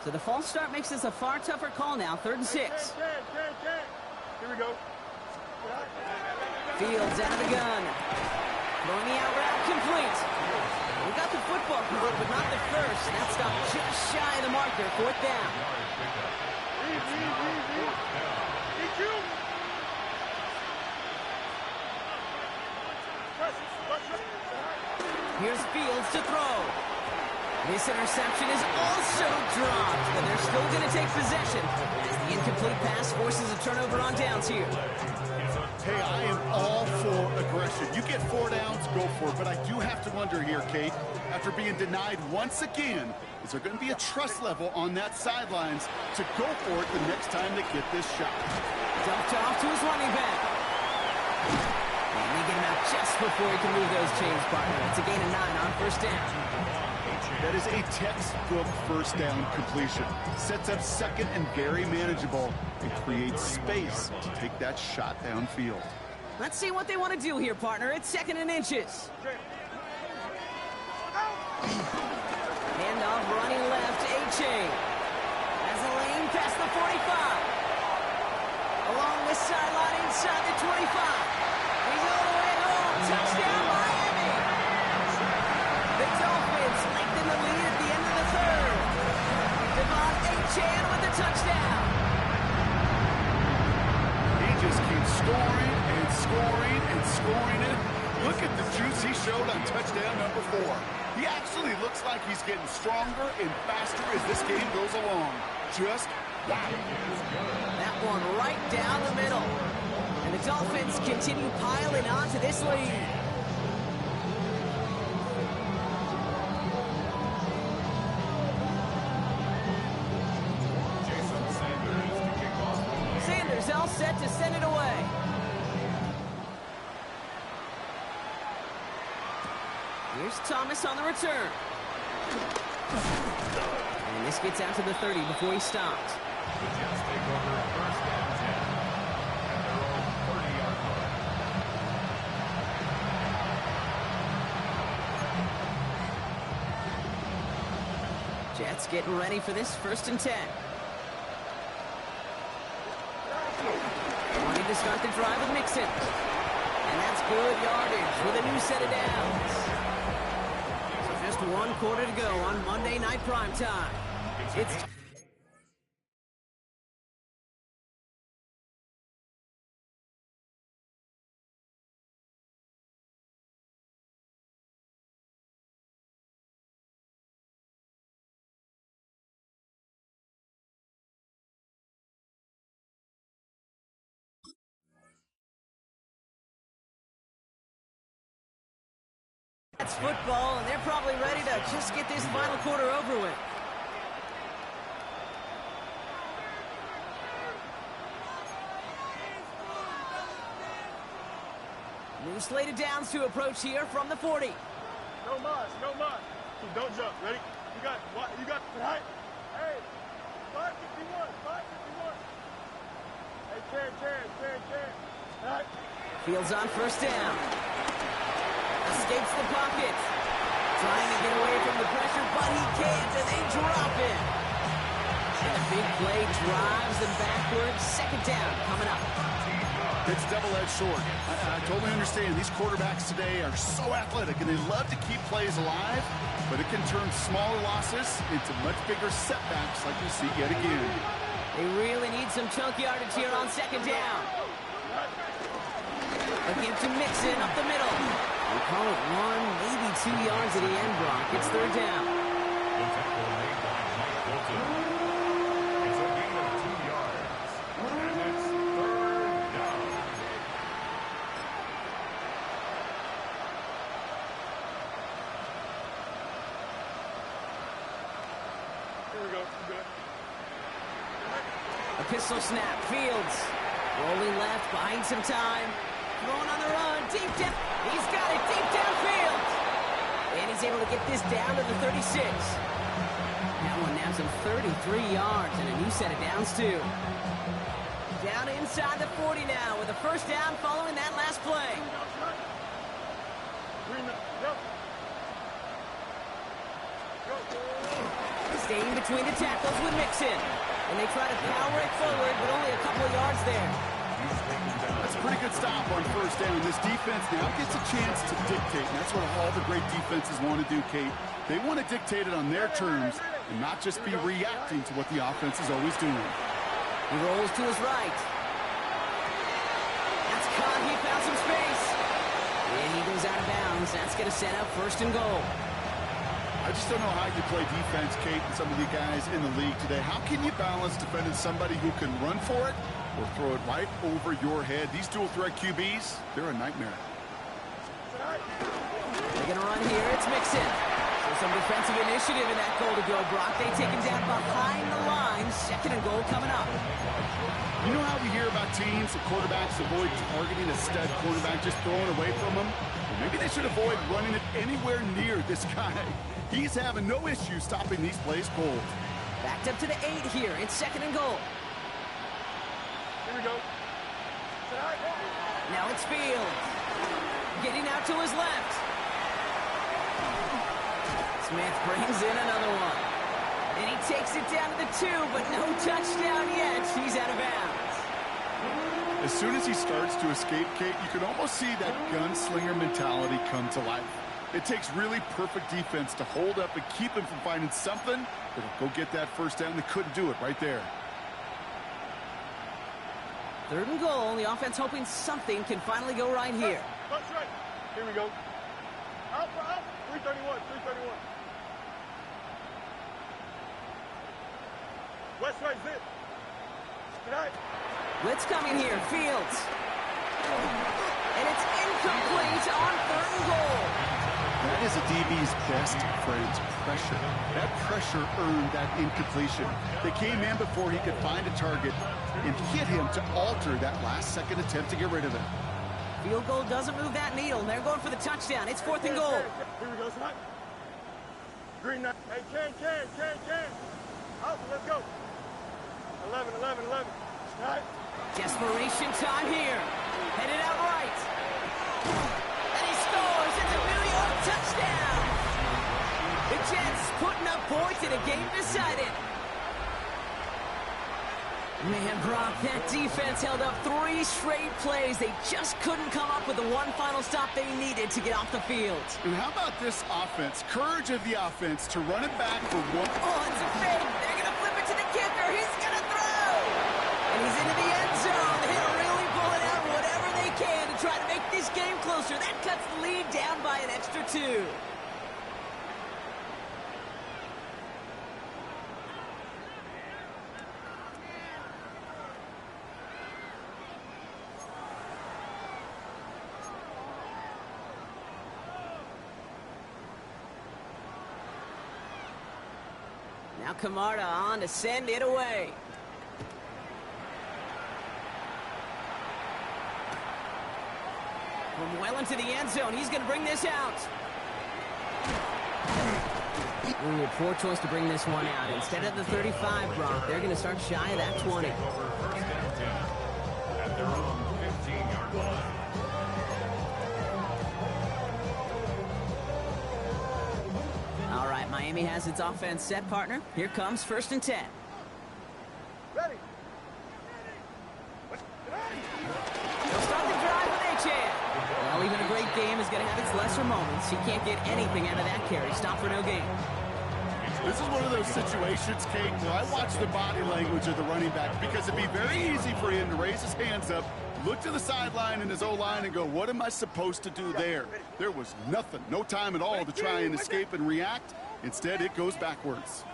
So the false start makes this a far tougher call now. 3rd and 6. Here we go. Fields out of the gun. Throwing the out route complete. We got the football complete, but not the first. That stopped just shy of the marker. 4th down. Here's Fields to throw. This interception is also dropped, but they're still going to take possession as the incomplete pass forces a turnover on downs here. Hey, I am all for aggression. You get 4 downs, go for it. But I do have to wonder here, Kate, after being denied once again, is there going to be a trust level on that sidelines to go for it the next time they get this shot? Dumped off to his running back. And they get him out just before he can move those chains, partner. It's a gain of 9 on first down. That is a textbook first down completion. Sets up second and very manageable and creates space to take that shot downfield. Let's see what they want to do here, partner. It's 2nd and inches. Handoff running left, A-Chain. Has a lane past the 45. Along this sideline inside the 25. He's all the way home. Touchdown, Miami. The Dolphins lengthen the lead at the end of the 3rd. Devon A-Chain with the touchdown. He just keeps scoring and scoring and scoring it. Look at the juice he showed on touchdown number 4. He actually looks like he's getting stronger and faster as this game goes along. Just wow. That one right down the middle. And the Dolphins continue piling on to this lead. Sanders all set to send it away. Here's Thomas on the return. And this gets out to the 30 before he stops. The Jets take over first and 10 at their own 30-yard line. Jets getting ready for this 1st and 10. Wanting to start the drive with Mixon. And that's good yardage with a new set of downs. So just 1 quarter to go on Monday Night Primetime. It's That's football, and they're probably ready to just get this final quarter over with. New slate of downs to approach here from the 40. No mas, no mas. Don't jump. Ready? You got what? You got right? Hey, 551, 551. Hey, Ken. Right. Fields on first down. Escapes the pocket. Trying to get away from the pressure, but he can't, and they drop it. And the big play drives them backwards. Second down coming up. It's double-edged sword. I totally understand. These quarterbacks today are so athletic, and they love to keep plays alive, but it can turn smaller losses into much bigger setbacks like we see yet again. They really need some chunk yardage here on second down. Again to Mixon up the middle. We call it 1, maybe 2 yards at the end, Brock. It's third down. The tackle made by Mike Bolton. It's a gain of 2 yards. And it's third down. Here we go. Good. A pistol snap. Fields rolling left, buying some time. Throwing on the run, deep down. He's got it deep downfield. And he's able to get this down to the 36. That one nabs him 33 yards and a new set of downs, too. Down inside the 40 now with a first down following that last play. Staying between the tackles with Mixon. And they try to power it forward, but only a couple of yards there. That's a pretty good stop on first down. This defense now gets a chance to dictate, and that's what all the great defenses want to do, Kate. They want to dictate it on their terms and not just be reacting to what the offense is always doing. He rolls to his right. That's caught. He found some space. And he goes out of bounds. That's going to set up first and goal. I just don't know how you play defense, Kate, and some of the guys in the league today. How can you balance defending somebody who can run for it or throw it right over your head? These dual threat QBs, they're a nightmare. They're going to run here. It's Mixon. So some defensive initiative in that goal to go, Brock. They take him down behind the line. Second and goal coming up. You know how we hear about teams that quarterbacks avoid targeting a stud quarterback, just throwing away from him? Well, maybe they should avoid running it anywhere near this guy. He's having no issue stopping these plays cold. Backed up to the 8 here. It's second and goal. Here we go. Now it's Fields. Getting out to his left. Smith brings in another one. And he takes it down to the 2, but no touchdown yet. He's out of bounds. As soon as he starts to escape, Kate, you can almost see that gunslinger mentality come to life. It takes really perfect defense to hold up and keep him from finding something that'll go get that first down. They couldn't do it right there. Third and goal. The offense hoping something can finally go right here. That's right. Here we go. Out. 331. West right zip. Tonight. Blitz coming here. Fields. And it's incomplete on third and goal. That is a DB's best friend, pressure. That pressure earned that incompletion. They came in before he could find a target and hit him to alter that last-second attempt to get rid of it. Field goal doesn't move that needle. They're going for the touchdown. It's fourth and goal. Here we go, son. Green knight. Hey, Ken. Out, let's go. 11. Right. Desperation time here. Headed out right. And he scores. It's a New York touchdown. The Jets putting up points in a game decided. Man, Brock, that defense held up 3 straight plays. They just couldn't come up with the one final stop they needed to get off the field. And how about this offense? Courage of the offense to run it back for one. Oh, it's a fake. They're going to flip it to the kicker. He's going to throw. And he's into the end zone. They're really pulling out whatever they can to try to make this game closer. That cuts the lead down by an extra 2. Now Camarda on to send it away. From well into the end zone, he's going to bring this out. Ooh, poor choice to bring this one out. Instead of the 35, Brock, they're going to start shy of that 20. Take over first and 10 at their own 15-yard line. All right, Miami has its offense set, partner. Here comes first and 10. Ready. They'll start the drive with Achane. Well, even a great game is going to have its lesser moments. He can't get anything out of that carry. Stop for no gain. This is one of those situations, Kate, where I watch the body language of the running back because it'd be very easy for him to raise his hands up, look to the sideline in his O-line and go, what am I supposed to do there? There was nothing, no time at all to try and escape and react. Instead, it goes backwards.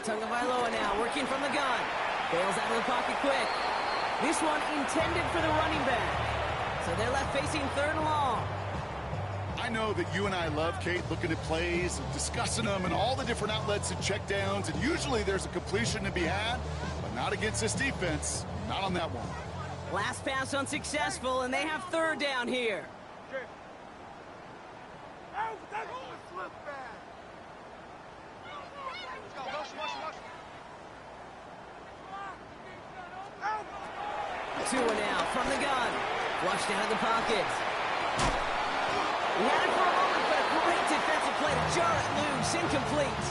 Tagovailoa now working from the gun. Bails out of the pocket quick. This one intended for the running back. So they're left facing third and long. I know that you and I love, Kate, looking at plays and discussing them and all the different outlets and check downs, and usually there's a completion to be had, but not against this defense. Not on that one. Last pass unsuccessful, and they have third down here. Tua now from the gun. Flushed out of the pocket. He had it for a moment, but a great defensive play to jar it loose. Incomplete.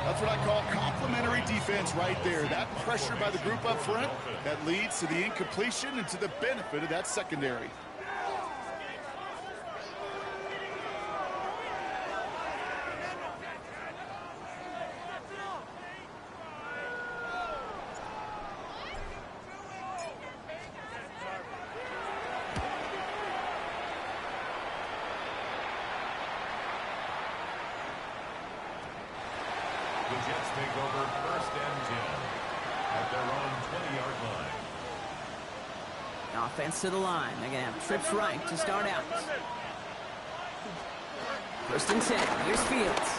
That's what I call complementary defense right there. That pressure by the group up front, that leads to the incompletion and to the benefit of that secondary. The Jets take over first and 10 at their own 20-yard line. Offense to the line. They're going to have trips right to start out. First and 10. Here's Fields.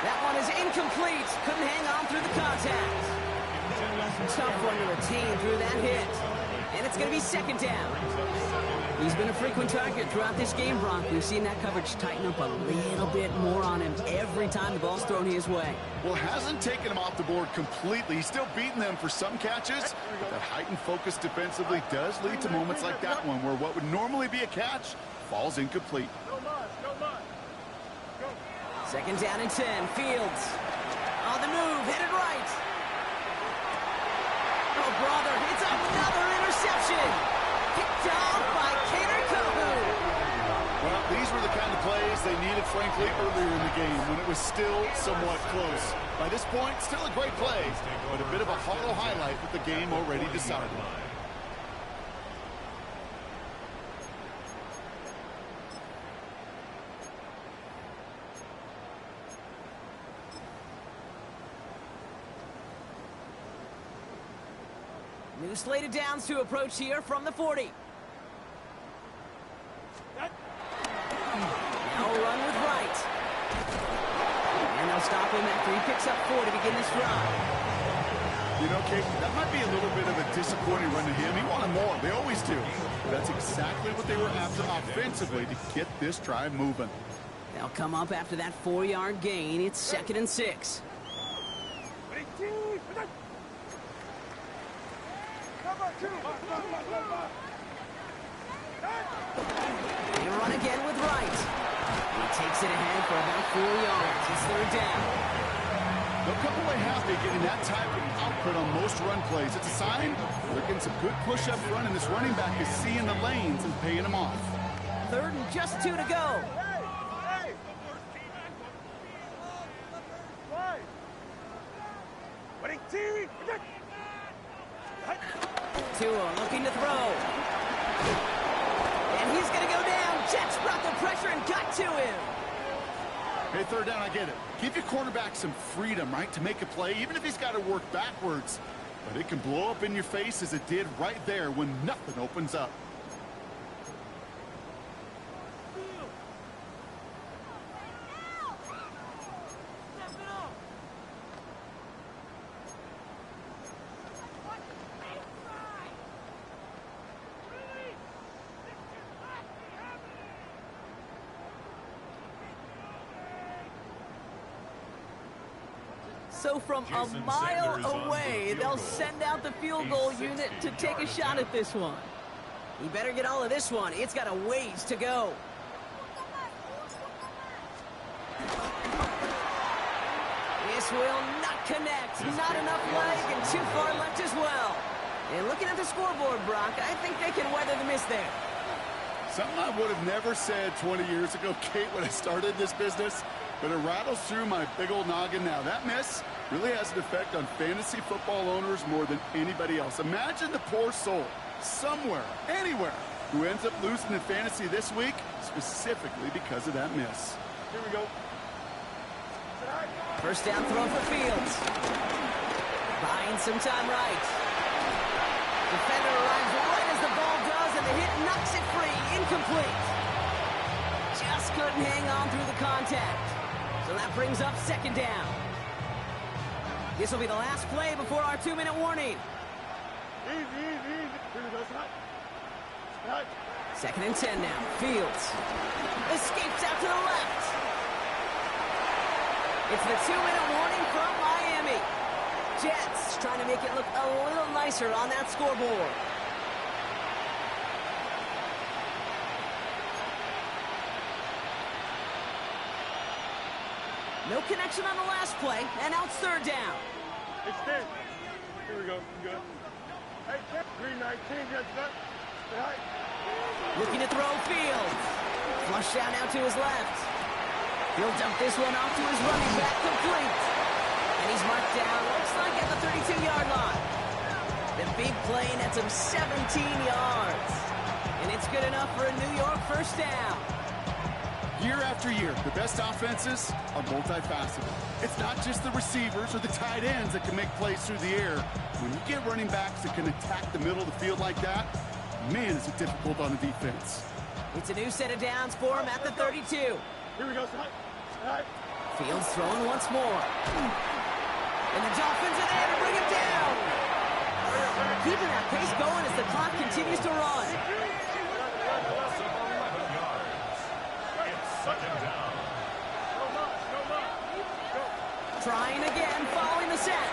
That one is incomplete. Couldn't hang on through the contact. Tough one to retain through that hit. And it's going to be second down. He's been a frequent target throughout this game, Brock. We've seen that coverage tighten up a little bit more on him every time the ball's thrown his way. Well, hasn't taken him off the board completely. He's still beating them for some catches. But that heightened focus defensively does lead to moments like that one where what would normally be a catch falls incomplete. Second down and 10. Fields on the move, headed right. Oh, brother, it's another interception. Picked off by Kader Kohou. Well, these were the kind of plays they needed, frankly, earlier in the game when it was still somewhat close. By this point, still a great play, but a bit of a hollow highlight with the game already decided. New slated downs to approach here from the 40. Now a run with right. And they'll stop him after he picks up 4 to begin this drive. You know, Kate, that might be a little bit of a disappointing run to him. He wanted more. They always do. That's exactly what they were after offensively to get this drive moving. They'll come up after that 4-yard gain. It's second and 6. They run again with right. He takes it ahead for about 4 yards. It's third down. They'll come away happy getting that type of output on most run plays. It's a sign they're getting some good push up front, and this running back is seeing the lanes and paying them off. Third and just 2 to go. Tua looking to throw. And he's going to go down. Jets brought the pressure and got to him. Hey, third down, I get it. Give your quarterback some freedom, right, to make a play, even if he's got to work backwards. but it can blow up in your face as it did right there when nothing opens up. So from a Jason mile Sanders on the away, field they'll goal. send out the field He's goal 60 unit to take a yards shot out. at this one. He better get all of this one. It's got a ways to go. This will not connect. Not enough leg and too far left as well. And looking at the scoreboard, Brock, I think they can weather the miss there. Something I would have never said 20 years ago, Kate, when I started this business, but it rattles through my big old noggin now. That miss really has an effect on fantasy football owners more than anybody else. Imagine the poor soul, somewhere, anywhere, who ends up losing in fantasy this week, specifically because of that miss. Here we go. First down throw for Fields. Buying some time right. Defender arrives right as the ball does, and the hit knocks it free. Incomplete. Just couldn't hang on through the contact. So that brings up second down. This will be the last play before our 2-minute warning. Easy, easy, easy. Here we go. Slide. Slide. Second and 10 now. Fields escapes out to the left. It's the 2-minute warning from Miami. Jets trying to make it look a little nicer on that scoreboard. No connection on the last play, and now it's third down. Extend. Here we go. You good? Hey, check. 319. Yes, sir. Stay high. Looking to throw Fields. Flush down now to his left. He'll dump this one off to his running back, complete. And he's marked down, looks like at the 32-yard line. The big play nets him 17 yards. And it's good enough for a New York first down. Year after year, the best offenses are multifaceted. It's not just the receivers or the tight ends that can make plays through the air. When you get running backs that can attack the middle of the field like that, man, is it difficult on the defense. It's a new set of downs for him at the 32. Here we go. Slide. Slide. Fields throwing once more. And the Dolphins are there to bring him down. Keeping that pace going as the clock continues to run. Loss of 11 yards. It's second down. No more. No more. Go. Trying again, following the sack.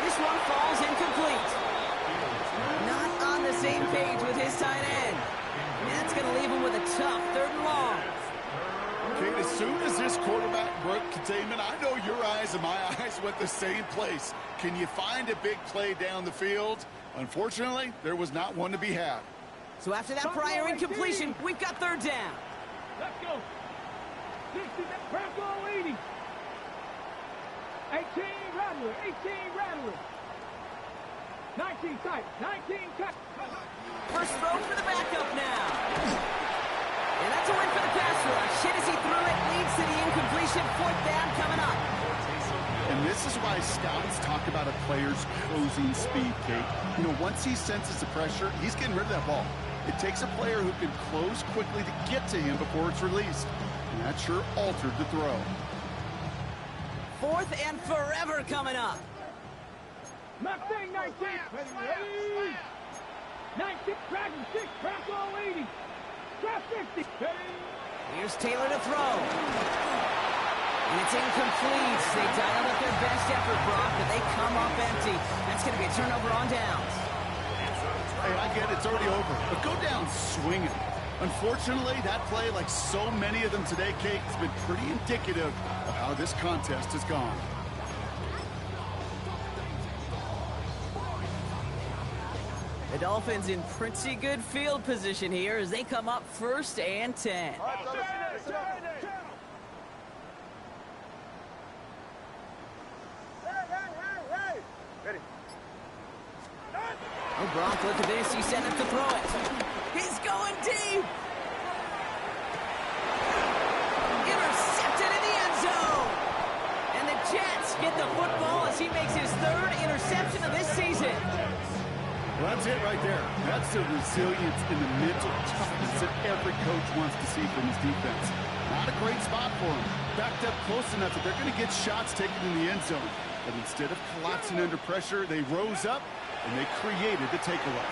This one falls incomplete. Not on the same page with his tight end. And that's going to leave him with a tough third and long. Kate, as soon as this quarterback broke containment, I know your eyes and my eyes went the same place. Can you find a big play down the field? Unfortunately, there was not one to be had. So after that prior incompletion, we've got third down. Let's go. 60, press goal 80. 18 Rattler, 18 Rattler. 19 tight, 19 cut. First throw for the backup now. And that's a win for the pass rush. Hit as he threw it, leads to the incompletion. Fourth down coming up. And this is why scouts talk about a player's closing speed, Kate. You know, once he senses the pressure, he's getting rid of that ball. It takes a player who can close quickly to get to him before it's released. And that sure altered the throw. Fourth and forever coming up. Mustang 19. Ready. 19, Dragon 6, press goal 80. Press 50. Ready. Here's Taylor to throw. And it's incomplete. They dialed up their best effort, Brock, but they come up empty. That's going to be a turnover on downs. Hey, I get it, it's already over. But go down swinging. Unfortunately, that play, like so many of them today, Kate, has been pretty indicative of how this contest has gone. The Dolphins in pretty good field position here as they come up first and 10. Ready. Oh, Brock, look at this. He's set up to throw it. He's going deep. Intercepted in the end zone. And the Jets get the football as interception of this season. Well, that's it right there. That's the resilience and the mental toughness that every coach wants to see from his defense. Not a great spot for him. Backed up close enough that they're going to get shots taken in the end zone. But instead of collapsing under pressure, they rose up and they created the takeaway.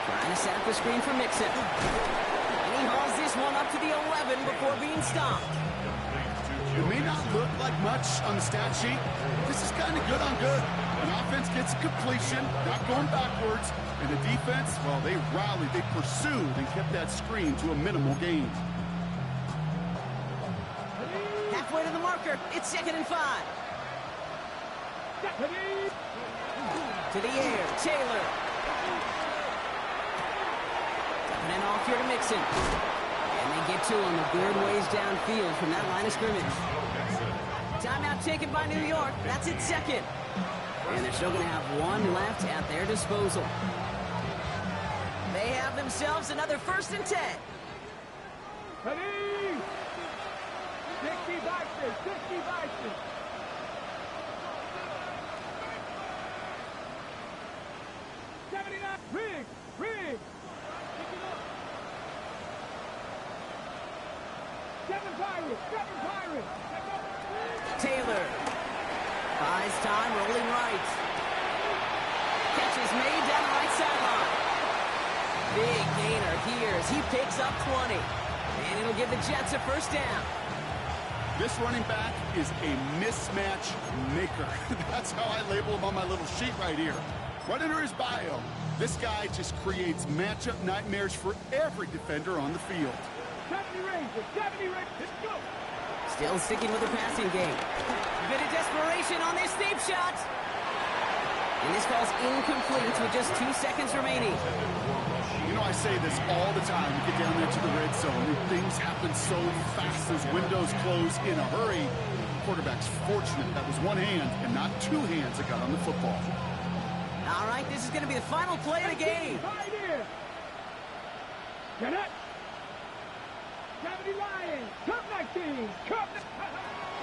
Trying to set up the screen for Mixon. And he hauls this one up to the 11 before being stopped. It may not look like much on the stat sheet. This is kind of good on good. An offense gets a completion, not going backwards. And the defense, well, they rallied, they pursued, and kept that screen to a minimal gain. Halfway to the marker. It's 2nd and 5. To the air. Taylor. Dumping it off here to Mixon. And they get to him a good ways downfield from that line of scrimmage. Timeout taken by New York. That's its 2nd. And they're still going to have one left at their disposal. They have themselves another 1st and 10. Ready? 60 Bison, 60 Bison. Riggs. 7 Pirates. Taylor. Buys time, rolling right. Catch is made down the right sideline. Big gainer here as he picks up 20. And it'll give the Jets a 1st down. This running back is a mismatch maker. That's how I label him on my little sheet right here. Right under his bio, this guy just creates matchup nightmares for every defender on the field. 70 Rangers, let's go! Still sticking with the passing game. Bit of desperation on this deep shot. And this ball's incomplete with just 2 seconds remaining. You know, I say this all the time. You get down there to the red zone, and things happen so fast. Those windows close in a hurry. Quarterback's fortunate that was one hand and not 2 hands that got on the football. All right, this is going to be the final play of the game. Right here. Get it. 70 Lions. Cup 19. Cup.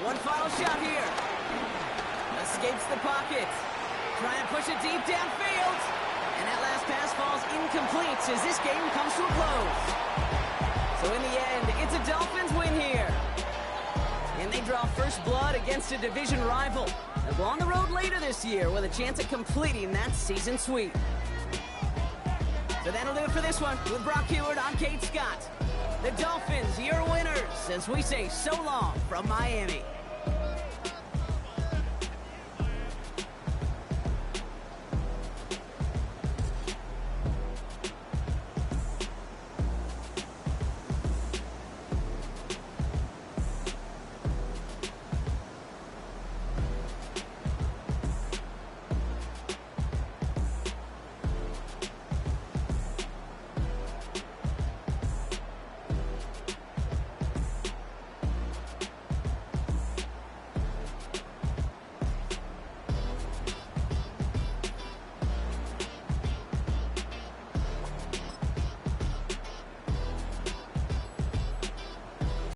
One final shot here. Escapes the pocket. Trying to push it deep downfield. And that last pass falls incomplete as this game comes to a close. So in the end, it's a Dolphins win here. And they draw first blood against a division rival. They'll go on the road later this year with a chance at completing that season sweep. So that'll do it for this one. With Brock Huard, I'm Kate Scott. The Dolphins, your winners, as we say so long from Miami.